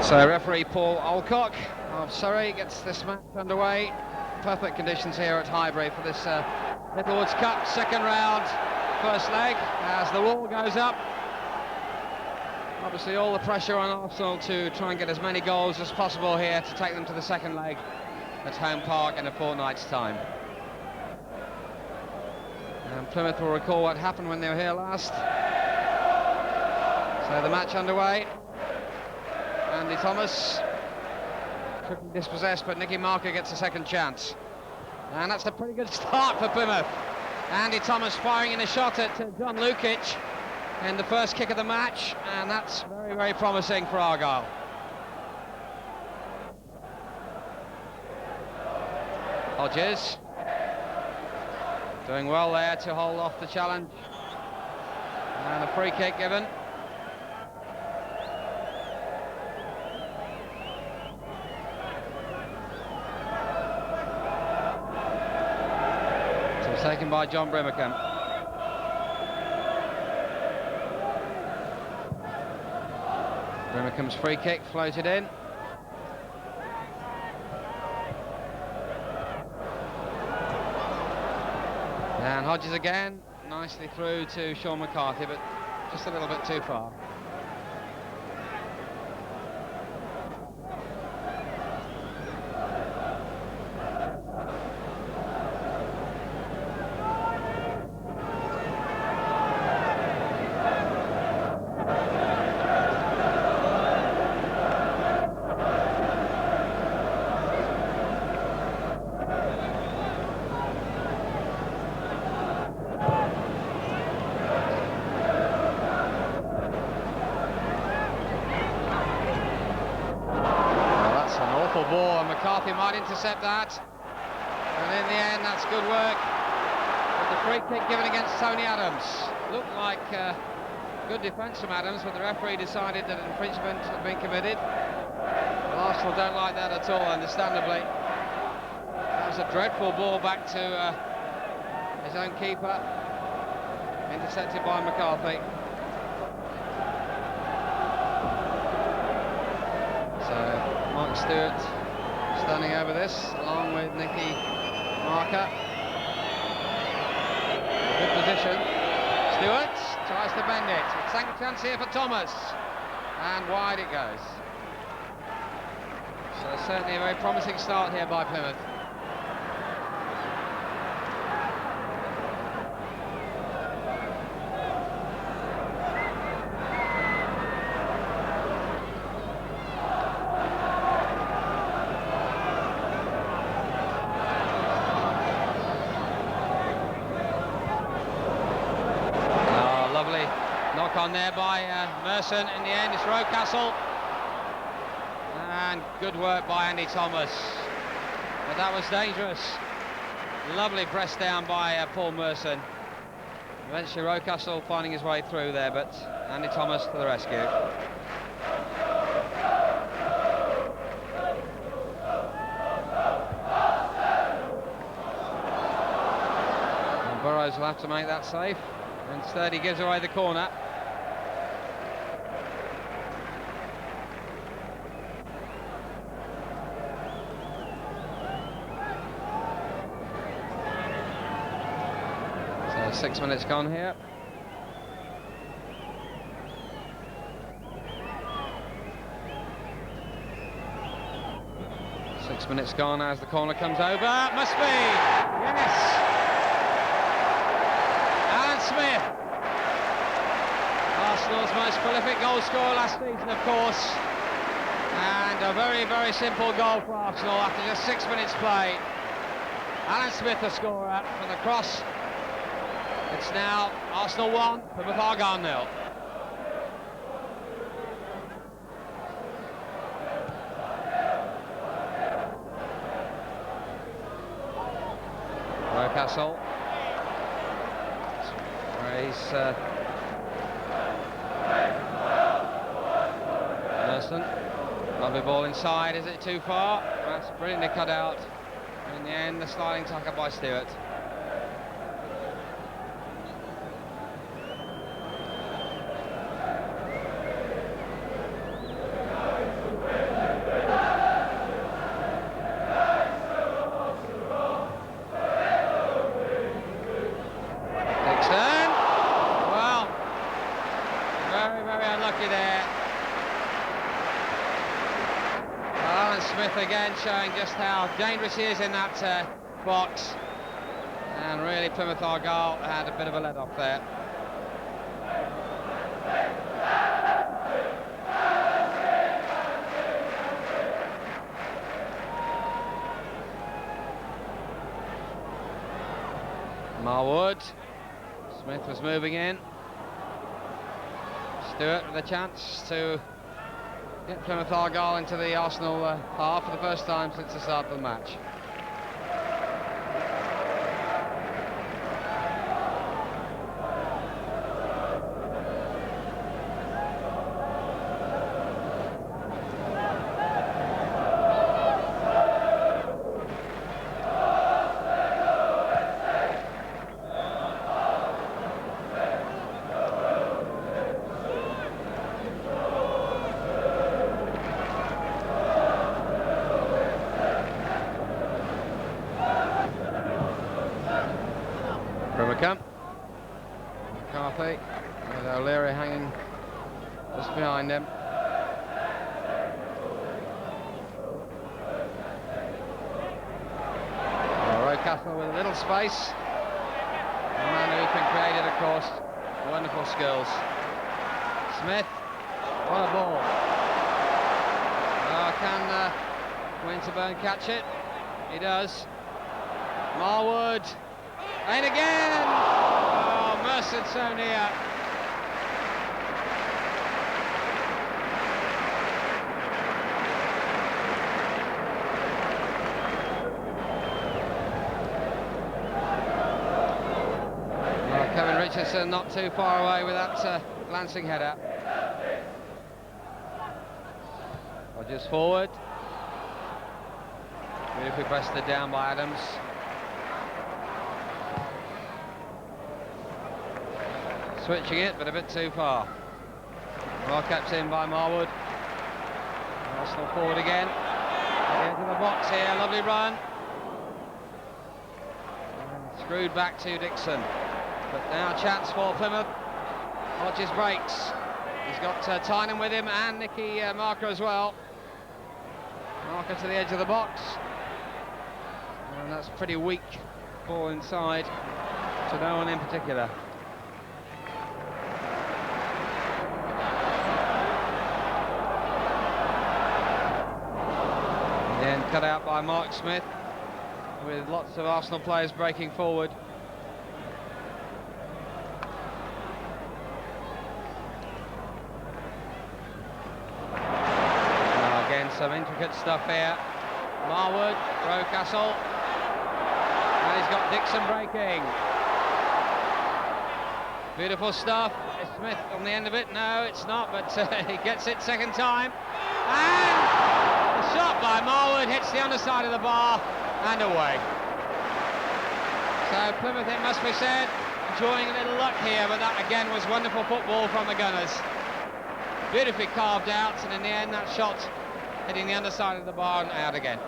So referee Paul Alcock of Surrey gets this match underway. Perfect conditions here at Highbury for this Littlewoods Cup second round, first leg, as the wall goes up. Obviously all the pressure on Arsenal to try and get as many goals as possible here to take them to the second leg at Home Park in a fortnight's time. And Plymouth will recall what happened when they were here last. So the match underway. Andy Thomas quickly dispossessed, but Nicky Marker gets a second chance. And that's a pretty good start for Plymouth. Andy Thomas firing in a shot at John Lukic in the first kick of the match, and that's very, very promising for Argyle. Hodges doing well there to hold off the challenge. And a free kick given. Taken by John Brimacombe. Brimacombe's free kick floated in. And Hodges again, nicely through to Sean McCarthy, but just a little bit too far. Ball, and McCarthy might intercept that, and in the end that's good work. But the free kick given against Tony Adams looked like good defence from Adams, but the referee decided that infringement had been committed. Well, Arsenal don't like that at all, understandably. That was a dreadful ball back to his own keeper, intercepted by McCarthy. So Mark Stewart standing over this, along with Nicky Marker. Good position. Stewart tries to bend it. It's a chance here for Thomas, and wide it goes. So certainly a very promising start here by Plymouth. Knock on there by Merson. In the end, it's Rocastle. And good work by Andy Thomas. But that was dangerous. Lovely press down by Paul Merson. Eventually Rocastle finding his way through there, but Andy Thomas to the rescue. And Burrows will have to make that safe. Instead he gives away the corner. So 6 minutes gone here. Six minutes gone as the corner comes over. Must be! Yes! Smith, Arsenal's most prolific goal scorer last season, of course, and a very, very simple goal for Arsenal after just 6 minutes play. Alan Smith, the scorer, from the cross. It's now Arsenal 1, Plymouth Argyle 0. Rocastle. He's Merson. Lovely ball inside. Is it too far? That's brilliantly cut out. In the end, the sliding tackle by Stewart. Smith again showing just how dangerous he is in that box. And really Plymouth Argyle had a bit of a let-off there. Marwood. Smith was moving in. Stewart with a chance to get Plymouth Argyle into the Arsenal half for the first time since the start of the match. McCarthy with O'Leary hanging just behind him. Rocastle with a little space. A man who can create it, of course. Wonderful skills. Smith, what a ball. Can Winterburn catch it? He does. Marwood. And again! Oh, Mercer so near. Well, Kevin Richardson not too far away with that glancing header. Rogers forward. Beautifully breasted down by Adams. Switching it, but a bit too far. Well kept in by Marwood. Arsenal forward again. Into the box here, lovely run. And screwed back to Dixon. But now chance for Plymouth. Hodges breaks. He's got Tynan with him and Nicky Marker as well. Marker to the edge of the box. And that's pretty weak ball inside to no one in particular. Then cut out by Mark Smith, with lots of Arsenal players breaking forward. Now again, some intricate stuff here. Marwood, Rocastle, and he's got Dixon breaking. Beautiful stuff. Is Smith on the end of it? No, it's not, but he gets it second time. And the shot by Marwood hits the underside of the bar and away. So Plymouth, it must be said, enjoying a little luck here, but that again was wonderful football from the Gunners. Beautifully carved out, and in the end that shot hitting the underside of the bar and out again.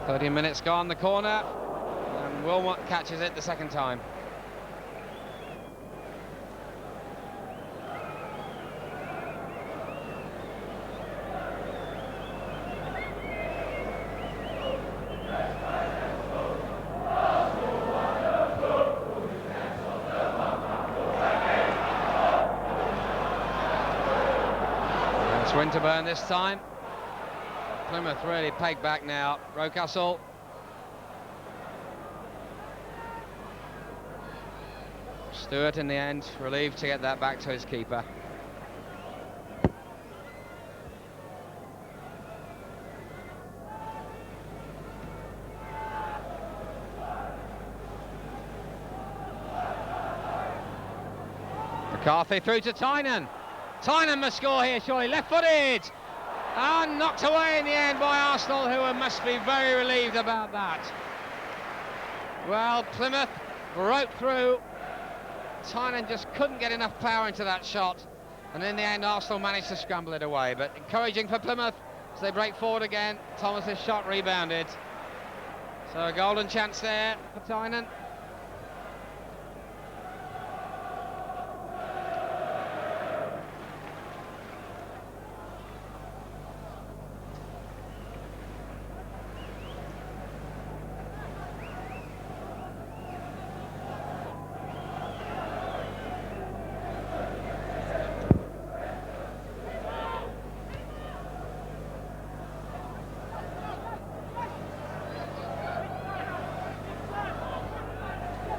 "30 minutes gone, the corner, and Wilmot catches it the second time." It's Winterburn this time. Plymouth really pegged back now. Rocastle. Stewart in the end, relieved to get that back to his keeper. McCarthy through to Tynan. Tynan must score here, surely. Left-footed. And knocked away in the end by Arsenal, who must be very relieved about that. Well, Plymouth broke through. Tynan just couldn't get enough power into that shot. And in the end, Arsenal managed to scramble it away. But encouraging for Plymouth as they break forward again. Thomas's shot rebounded. So a golden chance there for Tynan.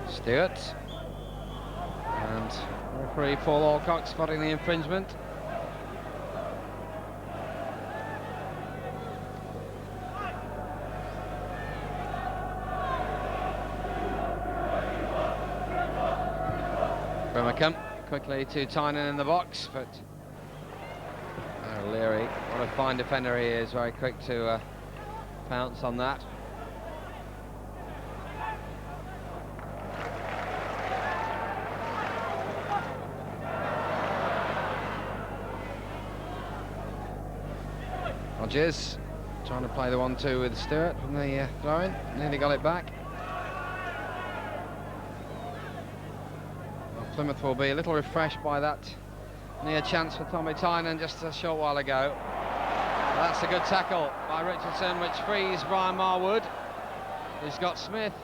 Stewart and referee Paul Alcock spotting the infringement. Brimacombe quickly to Tynan in the box, but O'Leary, what a fine defender he is, very quick to pounce on that. Rodgers trying to play the 1-2 with Stewart from the throw-in, nearly got it back. Well, Plymouth will be a little refreshed by that near chance for Tommy Tynan just a short while ago. That's a good tackle by Richardson, which frees Brian Marwood. He's got Smith.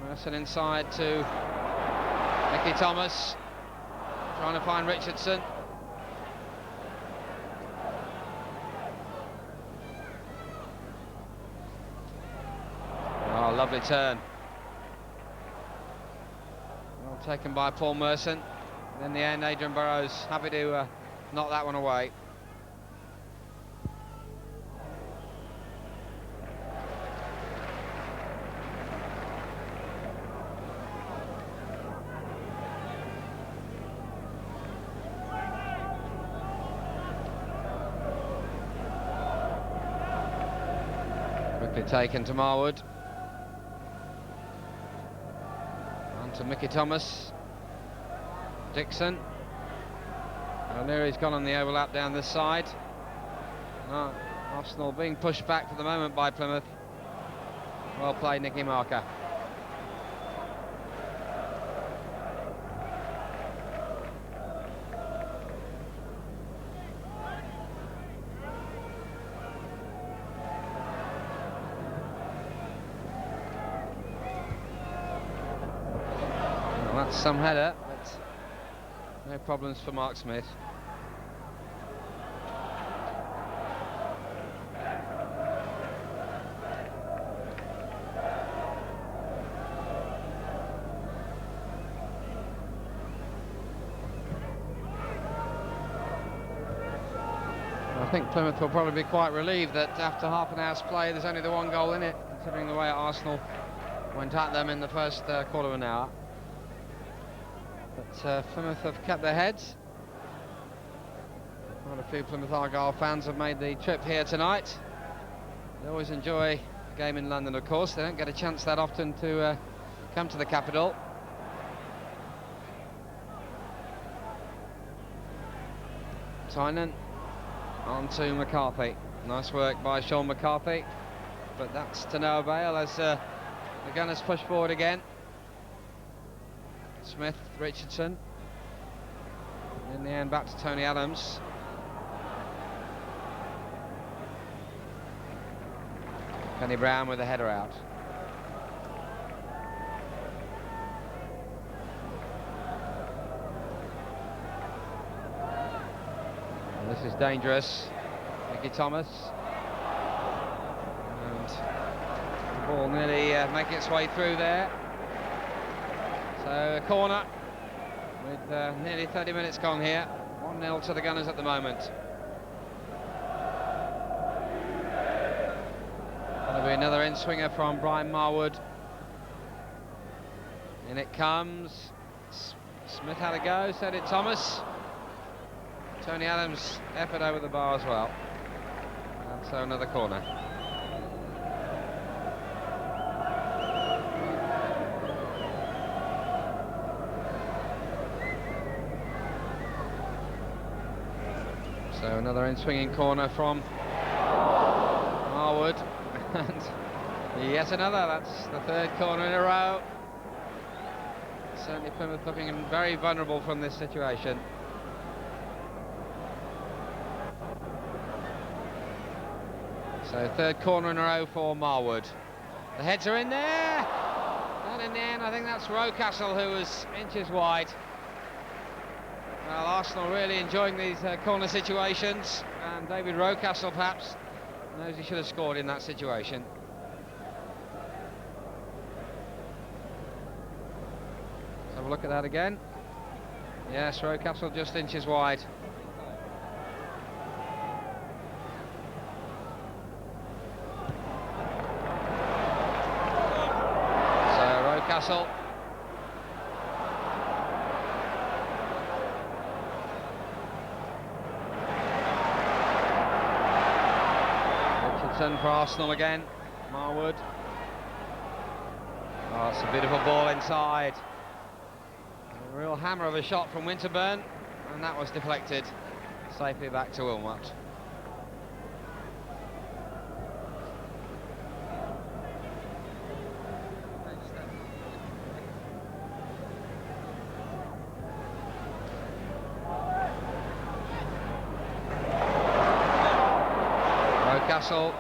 Merson inside to Mickey Thomas, trying to find Richardson. Oh, lovely turn. Well taken by Paul Merson. And in the end, Adrian Burrows happy to knock that one away. Quickly taken to Marwood. On to Mickey Thomas. Dixon. O'Leary's gone on the overlap down this side. Arsenal being pushed back for the moment by Plymouth. Well played, Nicky Marker. Well, that's some header, but no problems for Mark Smith. I think Plymouth will probably be quite relieved that after half an hour's play there's only the one goal in it, considering the way Arsenal went at them in the first quarter of an hour. But Plymouth have kept their heads. Quite a few Plymouth Argyle fans have made the trip here tonight. They always enjoy a game in London, of course. They don't get a chance that often to come to the capital. Tynan on to McCarthy. Nice work by Sean McCarthy, but that's to no avail as the Gunners push forward again. Smith, Richardson. In the end, back to Tony Adams. Kenny Brown with a header out. And this is dangerous. Mickey Thomas. And the ball nearly making its way through there. So a corner with nearly 30 minutes gone here. 1-0 to the Gunners at the moment. That'll be another in-swinger from Brian Marwood. In it comes. Smith had a go, so did Thomas. Tony Adams' effort over the bar as well. And so another corner. So another in-swinging corner from Marwood. Marwood, and yet another. That's the third corner in a row. Certainly Plymouth looking very vulnerable from this situation. So third corner in a row for Marwood. The heads are in there, and in the end I think that's Rocastle who was inches wide. Well, Arsenal really enjoying these corner situations, and David Rocastle perhaps knows he should have scored in that situation. Let's have a look at that again. Yes, Rocastle just inches wide. Rocastle. Richardson for Arsenal again. Marwood. Oh, it's a beautiful ball inside. A real hammer of a shot from Winterburn, and that was deflected safely back to Wilmot. Rocastle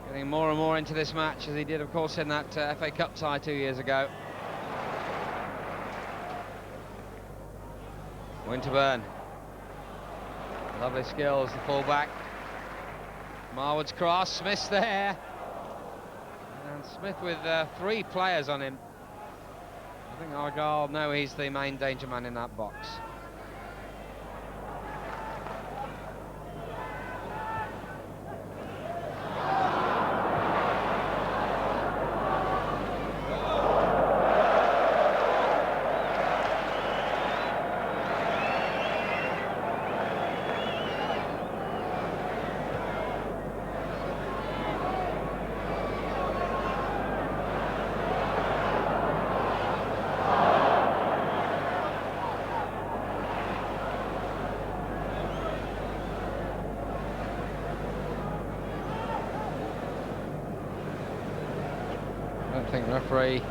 getting more and more into this match, as he did of course in that FA Cup tie 2 years ago. Winterburn, lovely skills, the full-back. Marwood's cross, Smith's there, and Smith with 3 players on him. I think Argyle know he's the main danger man in that box. I don't think referee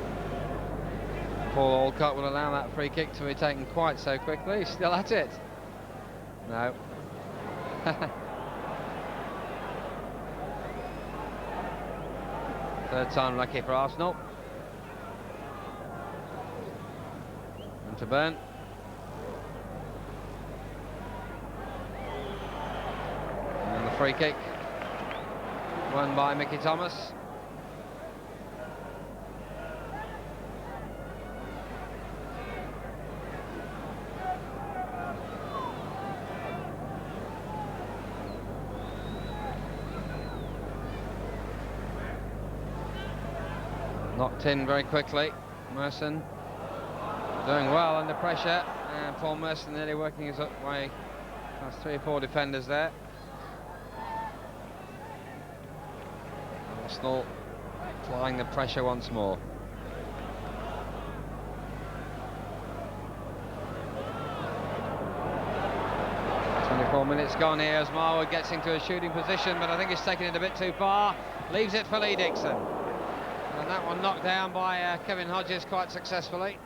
Paul Alcott will allow that free kick to be taken quite so quickly. He's still at it. No. Third time lucky for Arsenal. Winterburn. And then the free kick won by Mickey Thomas. Knocked in very quickly. Merson doing well under pressure, and Paul Merson nearly working his way past 3 or 4 defenders there. Arsenal applying the pressure once more. Minutes gone here as Marwood gets into a shooting position, but I think he's taking it a bit too far. Leaves it for Lee Dixon. And that one knocked down by Kevin Hodges quite successfully.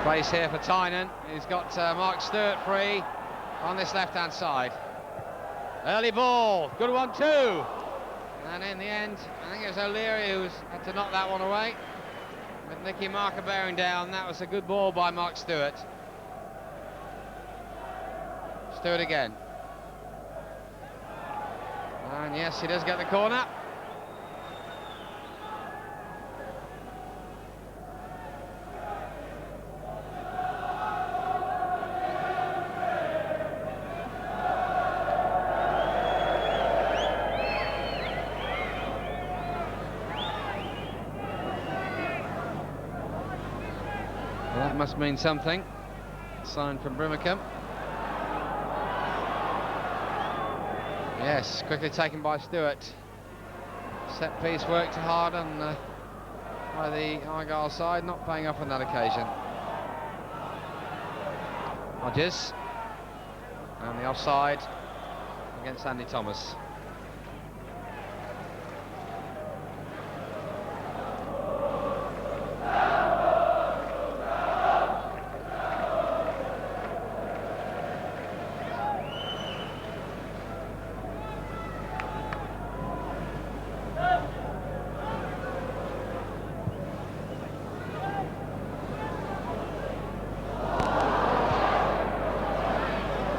Space here for Tynan. He's got Mark Stewart free on this left-hand side. Early ball, good one too. And in the end, I think it was O'Leary who had to knock that one away. With Nicky Marker bearing down, that was a good ball by Mark Stewart. Stewart again. And yes, he does get the corner. That must mean something. Sign from Brimacombe. Yes, quickly taken by Stewart. Set piece worked hard on by the Argyle side, not paying off on that occasion. Hodges, and the offside against Andy Thomas.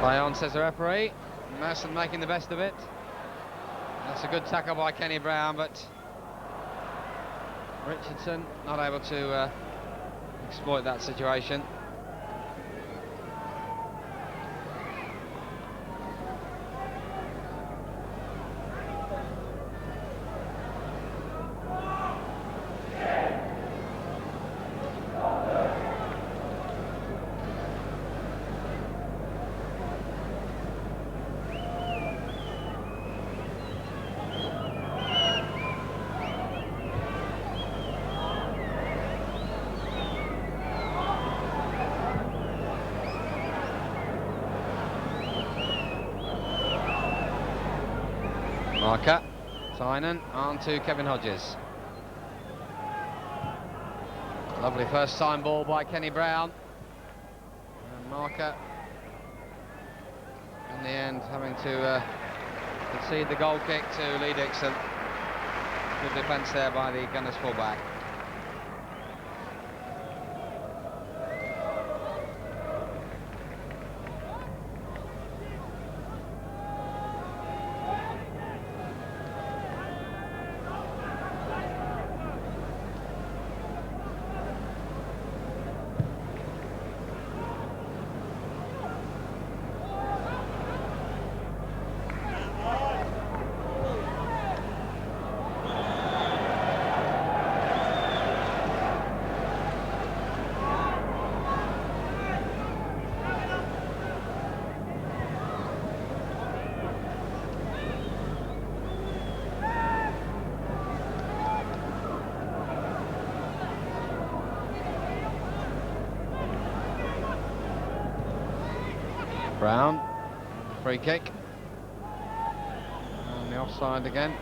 Play on, says the referee. Merson making the best of it. That's a good tackle by Kenny Brown, but Richardson not able to exploit that situation. Marker, Tynan, on to Kevin Hodges. Lovely first time ball by Kenny Brown. And Marker, in the end, having to concede the goal kick to Lee Dixon. Good defence there by the Gunners fullback. Brown, free kick, and the offside again.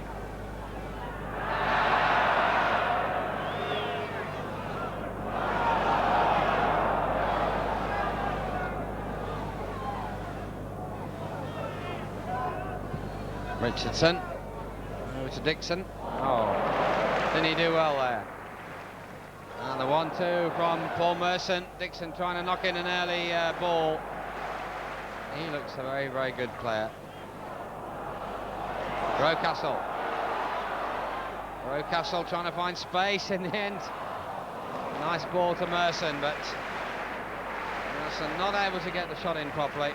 Richardson, over to Dixon. Oh, didn't he do well there? And the 1-2 from Paul Merson. Dixon trying to knock in an early ball. He looks a very, very good player. Rocastle trying to find space in the end. Nice ball to Merson, but Merson not able to get the shot in properly.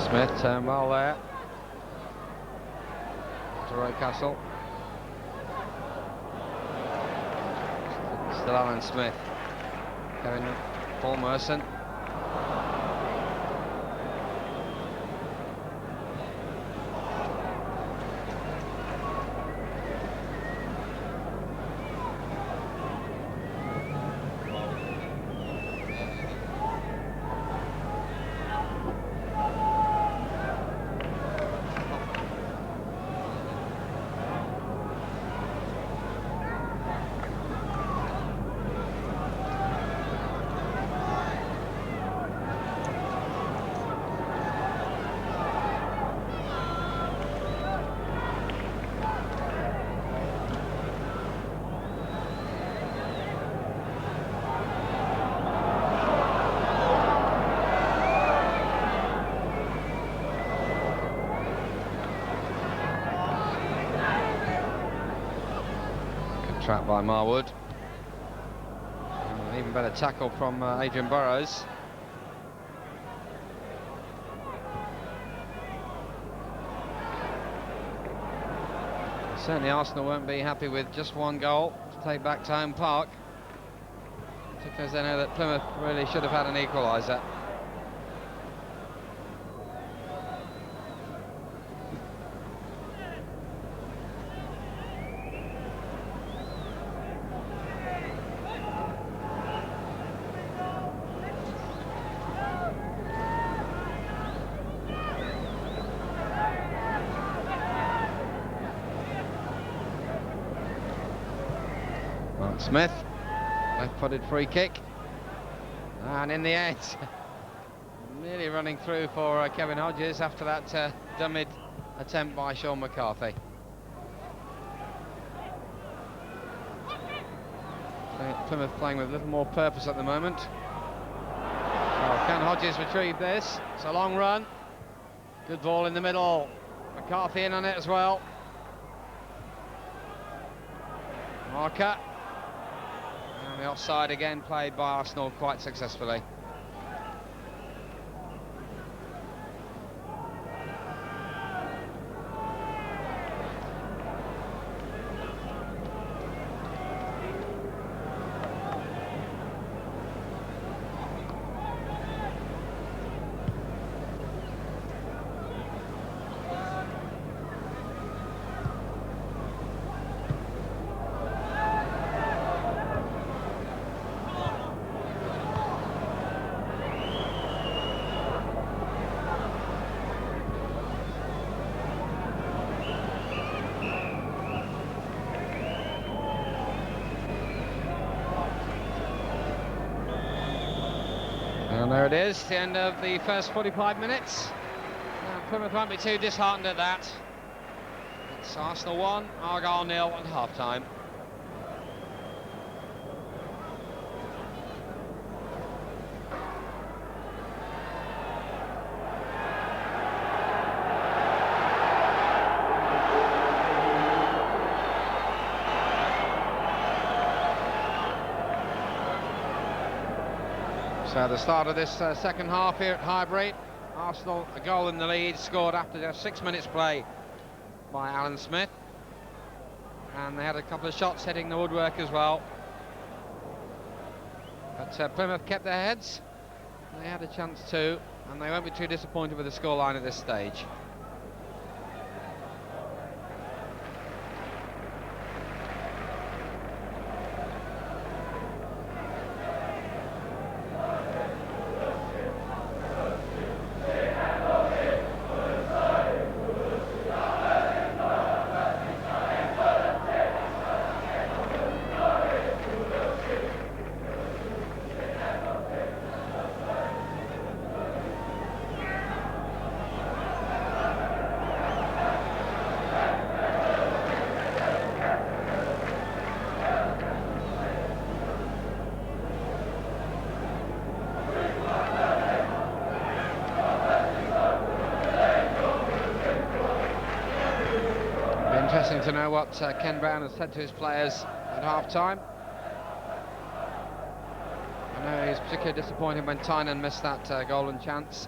Smith turned well there. To Roy Castle. Still Alan Smith. Kevin Paul Merson. Trap by Marwood. An even better tackle from Adrian Burrows. Certainly Arsenal won't be happy with just one goal to take back to home park, particularly as they know that Plymouth really should have had an equaliser. Smith, left-footed free kick, and in the end, nearly running through for Kevin Hodges after that dummied attempt by Sean McCarthy. Plymouth playing with a little more purpose at the moment. Oh, can Hodges retrieve this? It's a long run. Good ball in the middle. McCarthy in on it as well. Marker. The offside again played by Arsenal quite successfully. And there it is, the end of the first 45 minutes. Plymouth won't be too disheartened at that. It's Arsenal 1, Argyle 0 at half-time. So the start of this second half here at Highbury, Arsenal a goal in the lead, scored after just 6 minutes play by Alan Smith, and they had a couple of shots hitting the woodwork as well, but Plymouth kept their heads. They had a chance too, and they won't be too disappointed with the scoreline at this stage. Interesting to know what Ken Brown has said to his players at half-time. I know he's particularly disappointed when Tynan missed that golden chance.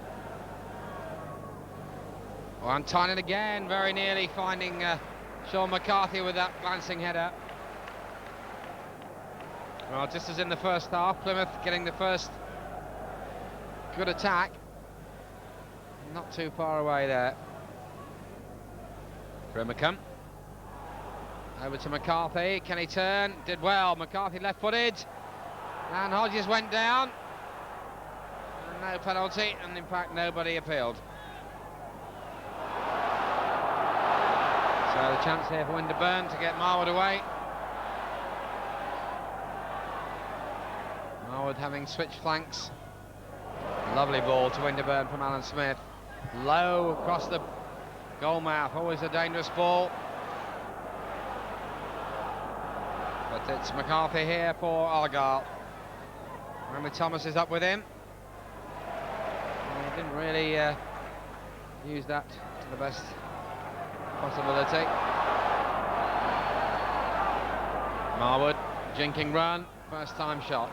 One Tynan again, very nearly finding Sean McCarthy with that glancing header. Well, just as in the first half, Plymouth getting the first good attack. Not too far away there. Grimacombe. Over to McCarthy. Can he turn? Did well. McCarthy left-footed. And Hodges went down. And no penalty, and in fact nobody appealed. So the chance here for Winterburn to get Marwood away. Marwood having switched flanks. Lovely ball to Winterburn from Alan Smith. Low across the goal mouth. Always a dangerous ball. But it's McCarthy here for Argyle. Randy Thomas is up with him. And he didn't really use that to the best possibility. Marwood, jinking run, first time shot.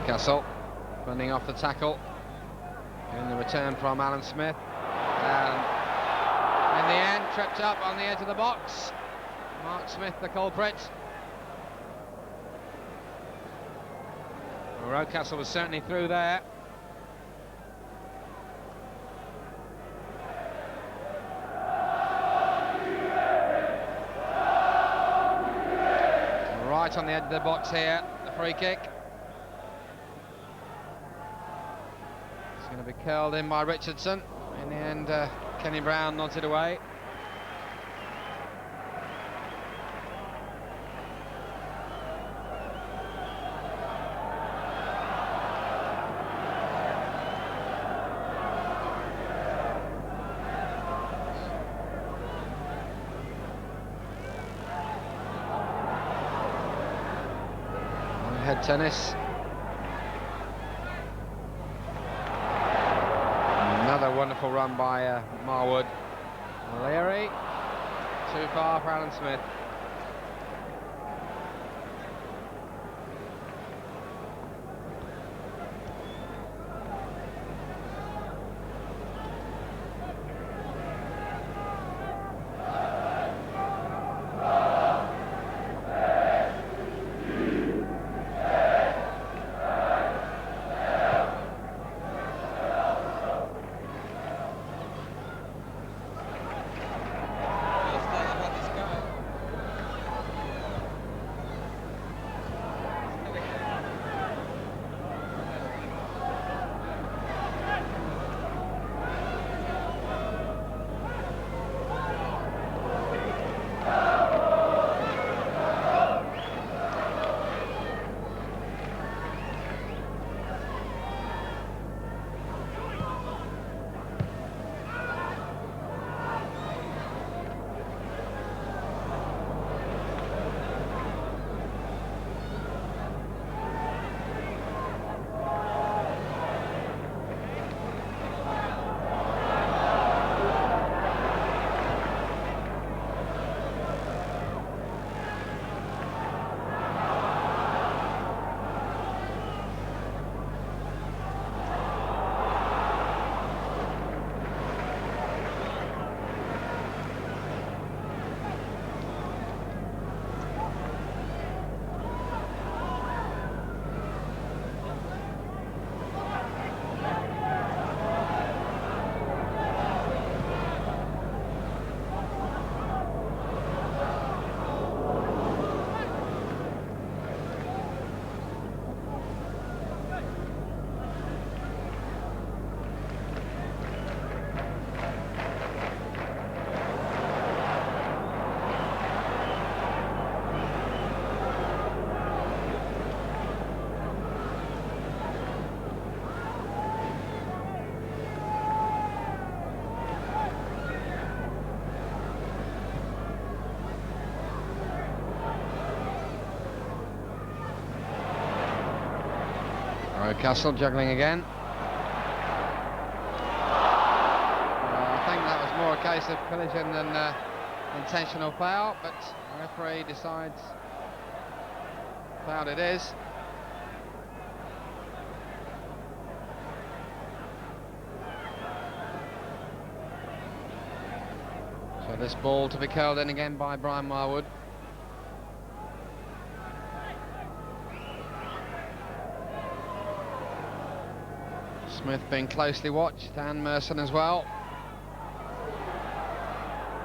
Castle running off the tackle in the return from Alan Smith, and in the end tripped up on the edge of the box. Mark Smith the culprit. Well, Rocastle was certainly through there. Right on the edge of the box here, the free kick. Going to be curled in by Richardson. In the end, Kenny Brown nods it away. Head tennis. Another wonderful run by Marwood. Leary, too far for Alan Smith. Newcastle juggling again. I think that was more a case of collision than intentional foul, but the referee decides foul it is. So this ball to be curled in again by Brian Marwood. Smith being closely watched, and Merson as well.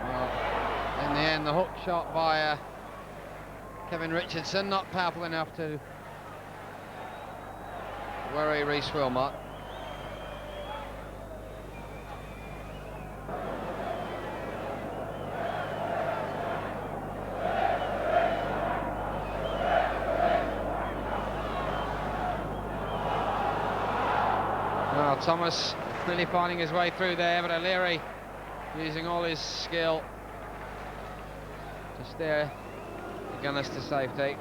Well, in the end, the hook shot by Kevin Richardson, not powerful enough to worry Rhys Wilmot. Well, Thomas really finding his way through there, but O'Leary using all his skill to steer the Gunners to safety.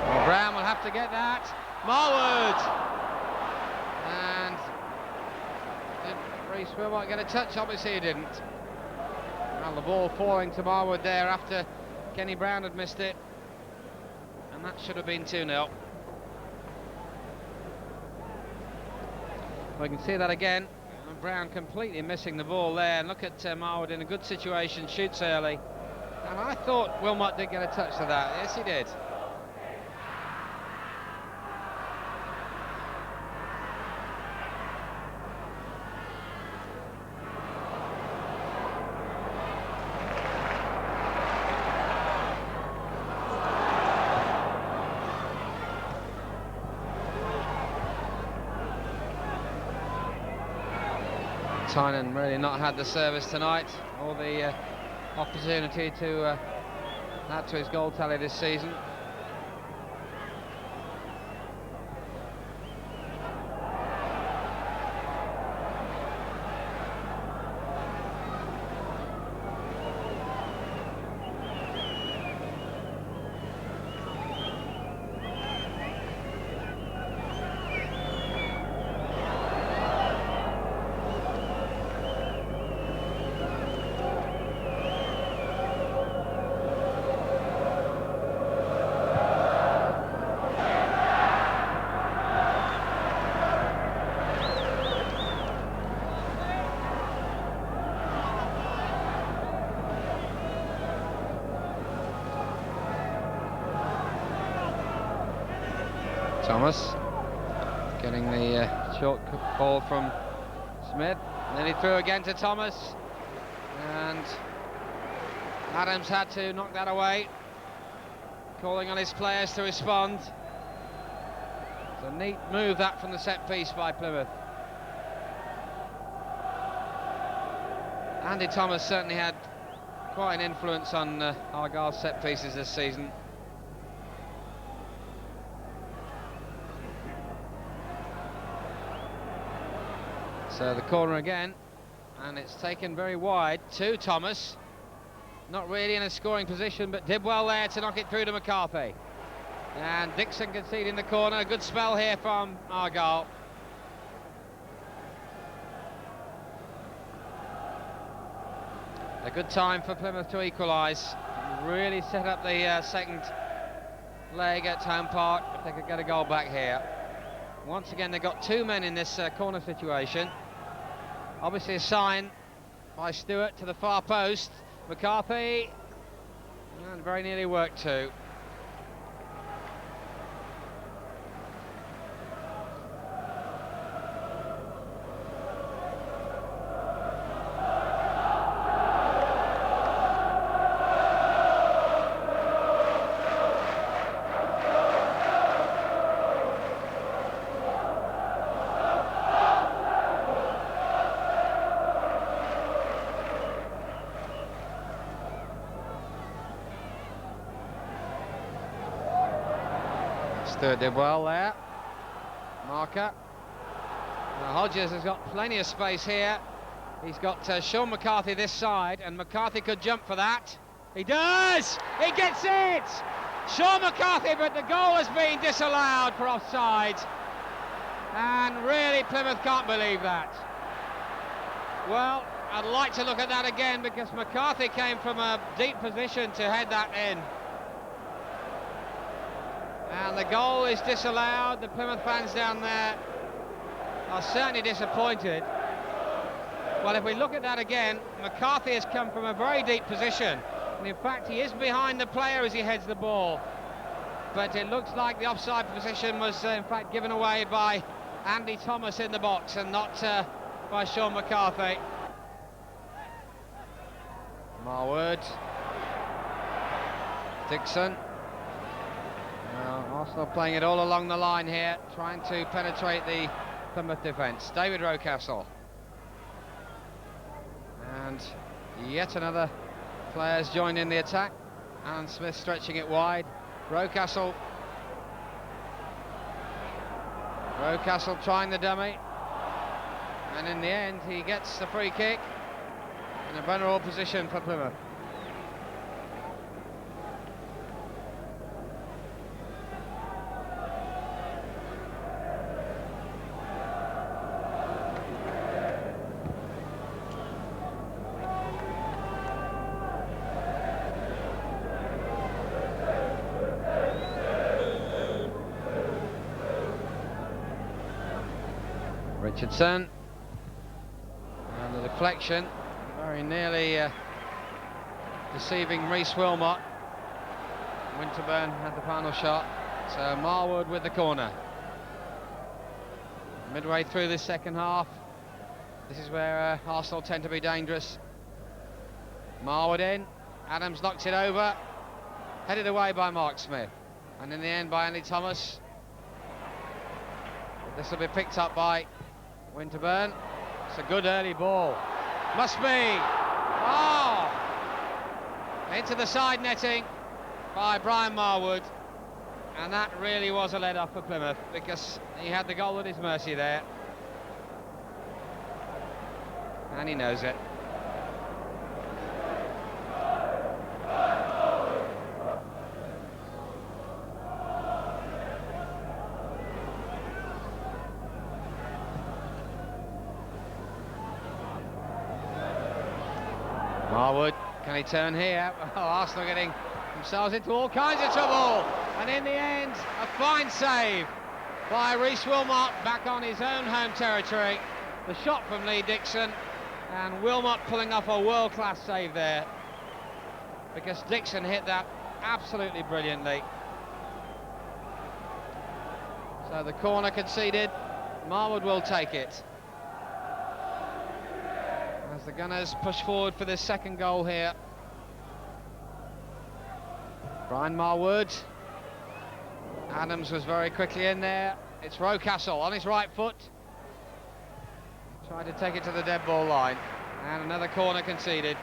Well, Brown will have to get that. Marwood! And did Rhys Wilmot get a touch? Obviously he didn't. Well, the ball falling to Marwood there after Kenny Brown had missed it, and that should have been 2-0. We can see that again. Brown completely missing the ball there, and look at Marwood in a good situation, shoots early, and I thought Wilmot did get a touch to that. Yes, he did. Tynan really not had the service tonight, or the opportunity to add to his goal tally this season. Thomas getting the short ball from Smith, and then he threw again to Thomas, and Adams had to knock that away, calling on his players to respond. It's a neat move that from the set piece by Plymouth. Andy Thomas certainly had quite an influence on Argyle's set pieces this season. So the corner again, and it's taken very wide to Thomas. Not really in a scoring position, but did well there to knock it through to McCarthy. And Dixon conceding the corner. Good spell here from Argyle. A good time for Plymouth to equalise. Really set up the second leg at Home Park if they could get a goal back here. Once again, they've got two men in this corner situation. Obviously a sign by Stewart to the far post. McCarthy, and very nearly worked too. Stewart did well there. Marker. Now Hodges has got plenty of space here. He's got Sean McCarthy this side, and McCarthy could jump for that. He does! He gets it! Sean McCarthy, but the goal has been disallowed for offside. And really, Plymouth can't believe that. Well, I'd like to look at that again, because McCarthy came from a deep position to head that in. And the goal is disallowed. The Plymouth fans down there are certainly disappointed. Well, if we look at that again, McCarthy has come from a very deep position. And in fact, he is behind the player as he heads the ball. But it looks like the offside position was, in fact, given away by Andy Thomas in the box and not by Sean McCarthy. Marwood. Dixon. Arsenal playing it all along the line here, trying to penetrate the Plymouth defence. David Rocastle. And yet another player's joined in the attack. Alan Smith stretching it wide. Rocastle trying the dummy. And in the end, he gets the free kick in a vulnerable position for Plymouth. Richardson, and the deflection very nearly deceiving Rhys Wilmot. Winterburn had the final shot, so Marwood with the corner. Midway through this second half, this is where Arsenal tend to be dangerous. Marwood in, Adams knocks it over, headed away by Mark Smith, and in the end by Andy Thomas. This will be picked up by Winterburn. It's a good early ball. Must be. Oh! Into the side netting by Brian Marwood. And that really was a let-off for Plymouth, because he had the goal at his mercy there. And he knows it. Marwood, can he turn here? Oh, Arsenal getting themselves into all kinds of trouble. And in the end, a fine save by Rhys Wilmot back on his own home territory. The shot from Lee Dixon, and Wilmot pulling off a world-class save there, because Dixon hit that absolutely brilliantly. So the corner conceded. Marwood will take it. As the Gunners push forward for this second goal here. Brian Marwood. Adams was very quickly in there. It's Rocastle on his right foot. Tried to take it to the dead ball line. And another corner conceded.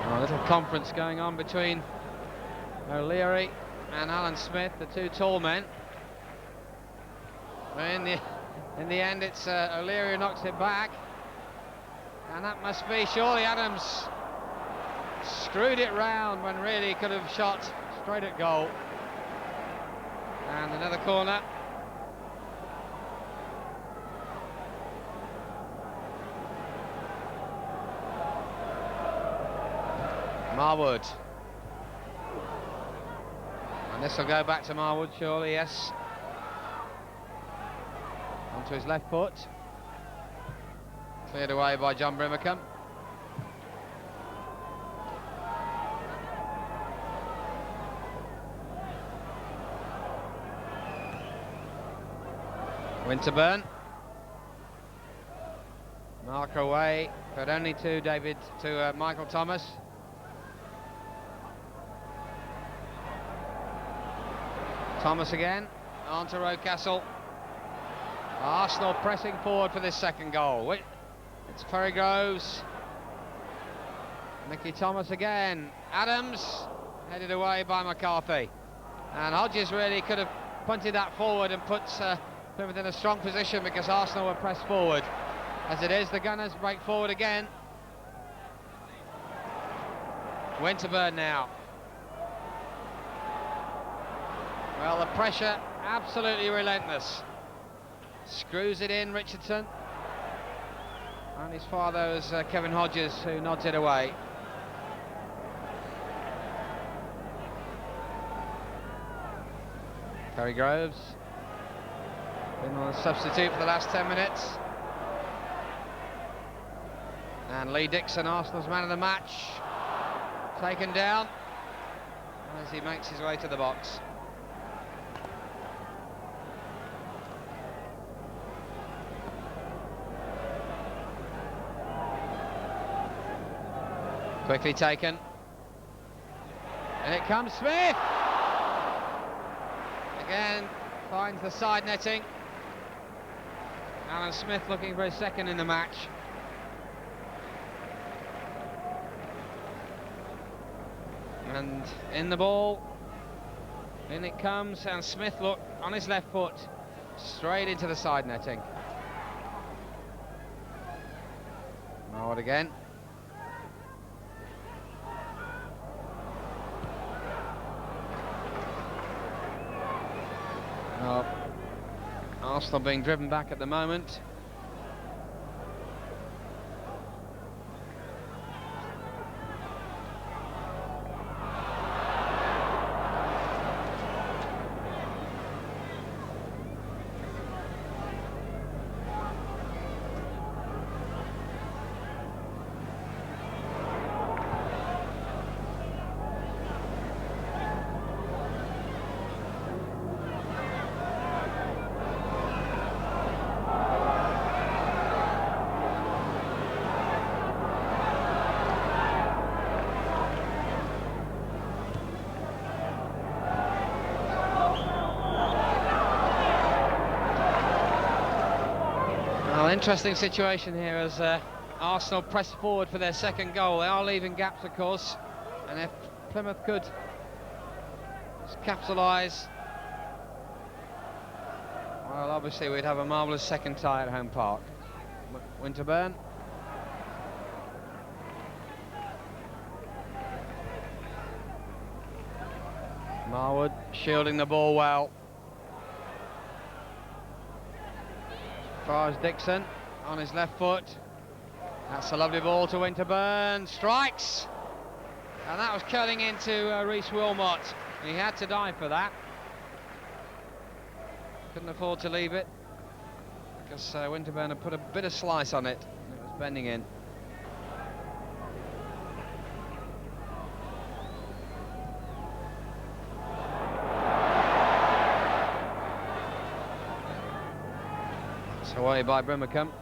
A little conference going on between O'Leary and Alan Smith, the two tall men. In the end, it's O'Leary who knocks it back, and that must be surely Adams screwed it round when really he could have shot straight at goal. And another corner. Marwood. And this will go back to Marwood, surely, yes. Onto his left foot. Cleared away by John Brimacombe. Winterburn. Marker away, but only to Michael Thomas. Thomas again, on to Rocastle. Arsenal pressing forward for this second goal. It's Ferry Groves. Mickey Thomas again. Adams headed away by McCarthy. And Hodges really could have punted that forward and put Plymouth in a strong position, because Arsenal were pressed forward. As it is, the Gunners break forward again. Winterburn now. Well, the pressure absolutely relentless. Screws it in, Richardson. And his father is Kevin Hodges, who nods it away. Ferry Groves been on a substitute for the last 10 minutes. And Lee Dixon, Arsenal's man of the match, taken down as he makes his way to the box. Quickly taken. And it comes Smith! Again, finds the side netting. Alan Smith looking for his second in the match. And in the ball, in it comes, and Smith look on his left foot, straight into the side netting. Forward again. Oh, Arsenal being driven back at the moment. Interesting situation here as Arsenal press forward for their second goal. They are leaving gaps, of course, and if Plymouth could capitalise, well, obviously we'd have a marvellous second tie at home park. Winterburn. Marwood shielding the ball well. As far as Dixon on his left foot. That's a lovely ball to Winterburn. Strikes! And that was cutting into Rhys Wilmot. He had to dive for that. Couldn't afford to leave it, because Winterburn had put a bit of slice on it. It was bending in. Away by Brimacombe.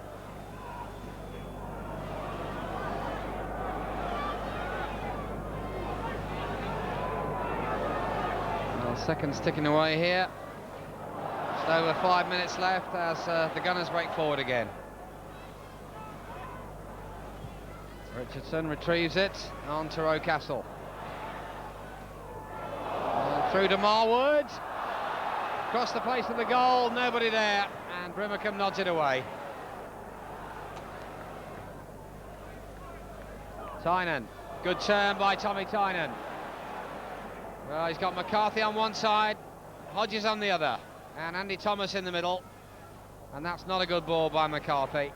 Well, seconds ticking away here. Just over 5 minutes left as the Gunners break forward again. Richardson retrieves it on to Rocastle. And through to Marwood. Across the place of the goal, nobody there. And Brimacombe nods it away. Tynan, good turn by Tommy Tynan. Well, he's got McCarthy on one side, Hodges on the other, and Andy Thomas in the middle. And that's not a good ball by McCarthy.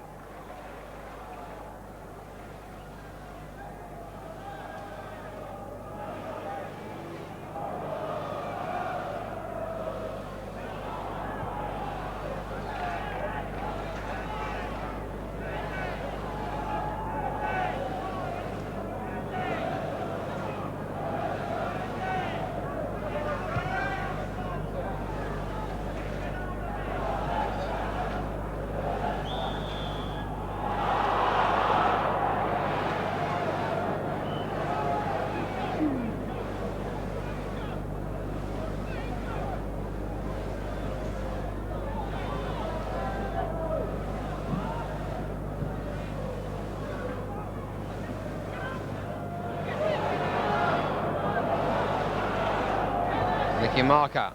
Mickey Marker.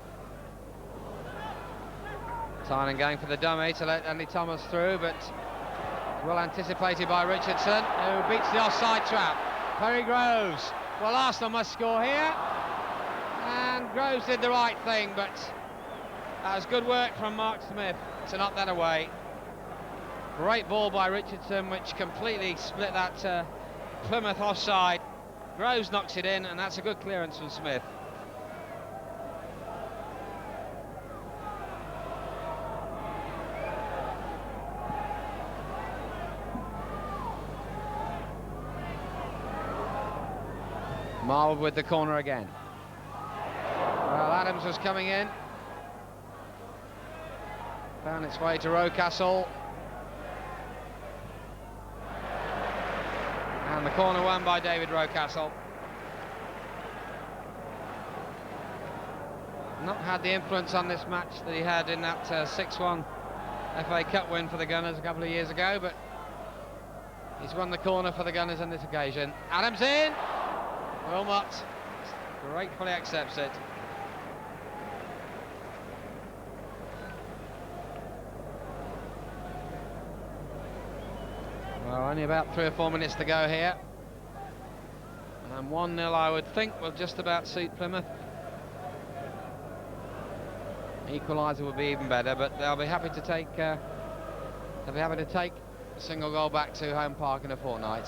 Tynan going for the dummy to let Andy Thomas through, but well anticipated by Richardson, who beats the offside trap. Perry Groves. Well, Arsenal must score here. And Groves did the right thing, but that was good work from Mark Smith to knock that away. Great ball by Richardson, which completely split that Plymouth offside. Groves knocks it in, and that's a good clearance from Smith. Marwood with the corner again. Well, Adams was coming in. Found its way to Rocastle. And the corner won by David Rocastle. Not had the influence on this match that he had in that 6-1 FA Cup win for the Gunners a couple of years ago, but he's won the corner for the Gunners on this occasion. Adams in! Wilmot gratefully accepts it. Well, only about 3 or 4 minutes to go here. And 1-0 I would think will just about suit Plymouth. Equaliser would be even better, but they'll be happy to take a single goal back to home park in a fortnight.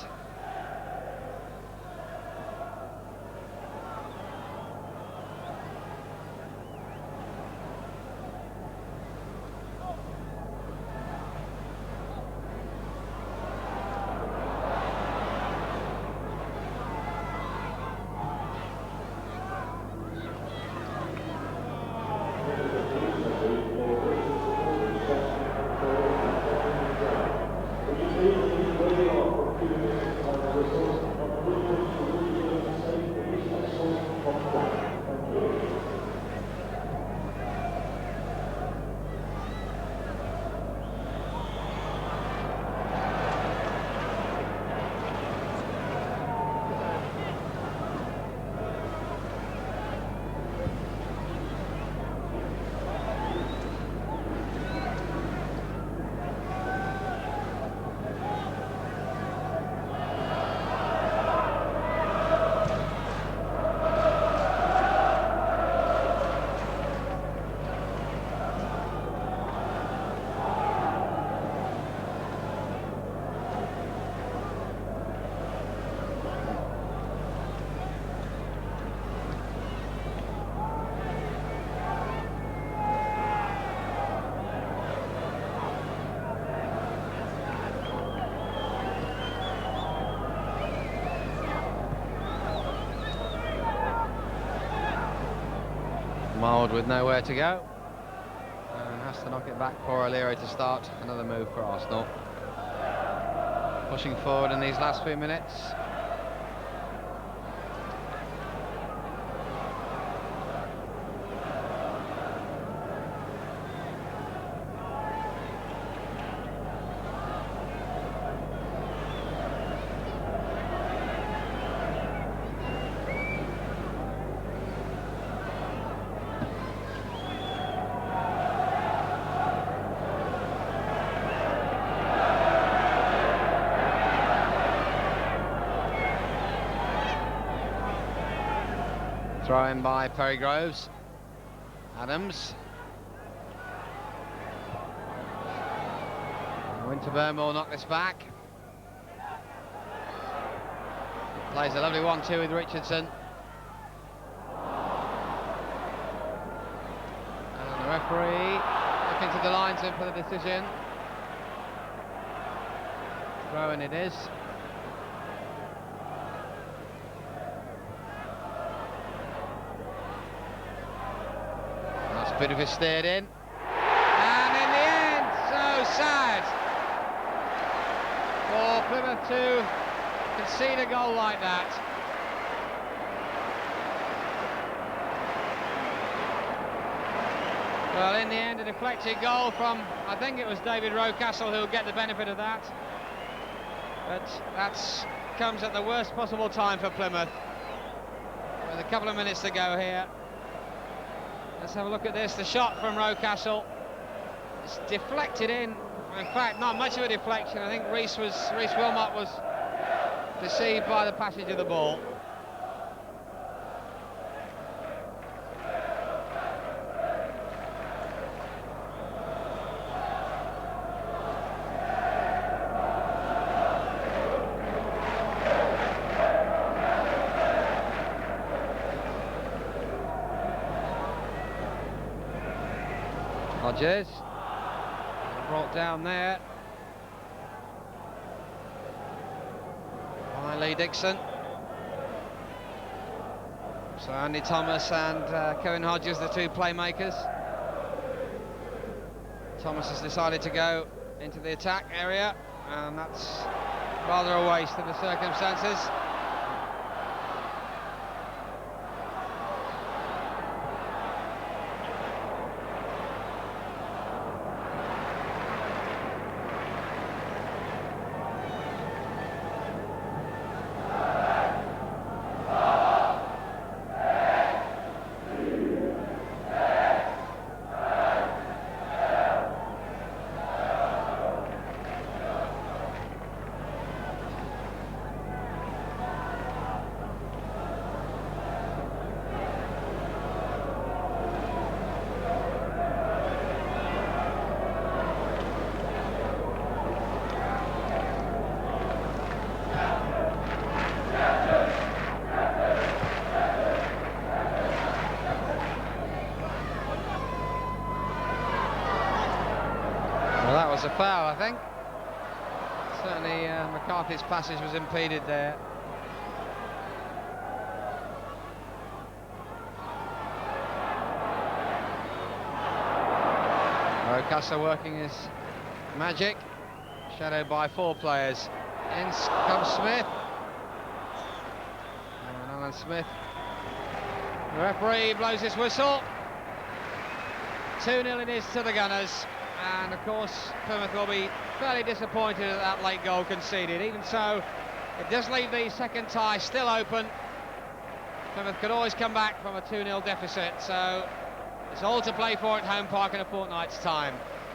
Marwood with nowhere to go and has to knock it back for O'Leary to start another move for Arsenal. Pushing forward in these last few minutes. Throw in by Perry Groves. Adams. Winterburn will knock this back. Plays a lovely 1-2 with Richardson. And the referee looking to the lines in for the decision. Throw in it is. Beautifully steered in, and in the end, so sad for Plymouth to concede a goal like that. Well, in the end, a deflected goal from, I think it was David Rocastle who will get the benefit of that, but that comes at the worst possible time for Plymouth with a couple of minutes to go here. Let's have a look at this. The shot from Rocastle. It's deflected in. In fact, not much of a deflection. I think Reece Wilmot was deceived by the passage of the ball. Hodges brought down there by Lee Dixon. So Andy Thomas and Kevin Hodges, the two playmakers. Thomas has decided to go into the attack area, and that's rather a waste of the circumstances. That was a foul, I think. Certainly McCarthy's passage was impeded there. Rocastle working his magic, shadowed by four players. In comes Smith. And Alan Smith. The referee blows his whistle. 2-0 it is to the Gunners. And of course Plymouth will be fairly disappointed at that late goal conceded. Even so, it does leave the second tie still open. Plymouth could always come back from a 2-0 deficit, so it's all to play for at Home Park in a fortnight's time.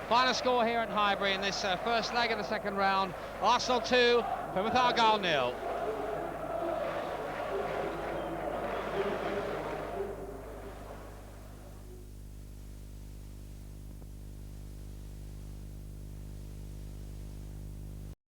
Final score here at Highbury in this first leg of the second round: Arsenal 2, Plymouth Argyle 0.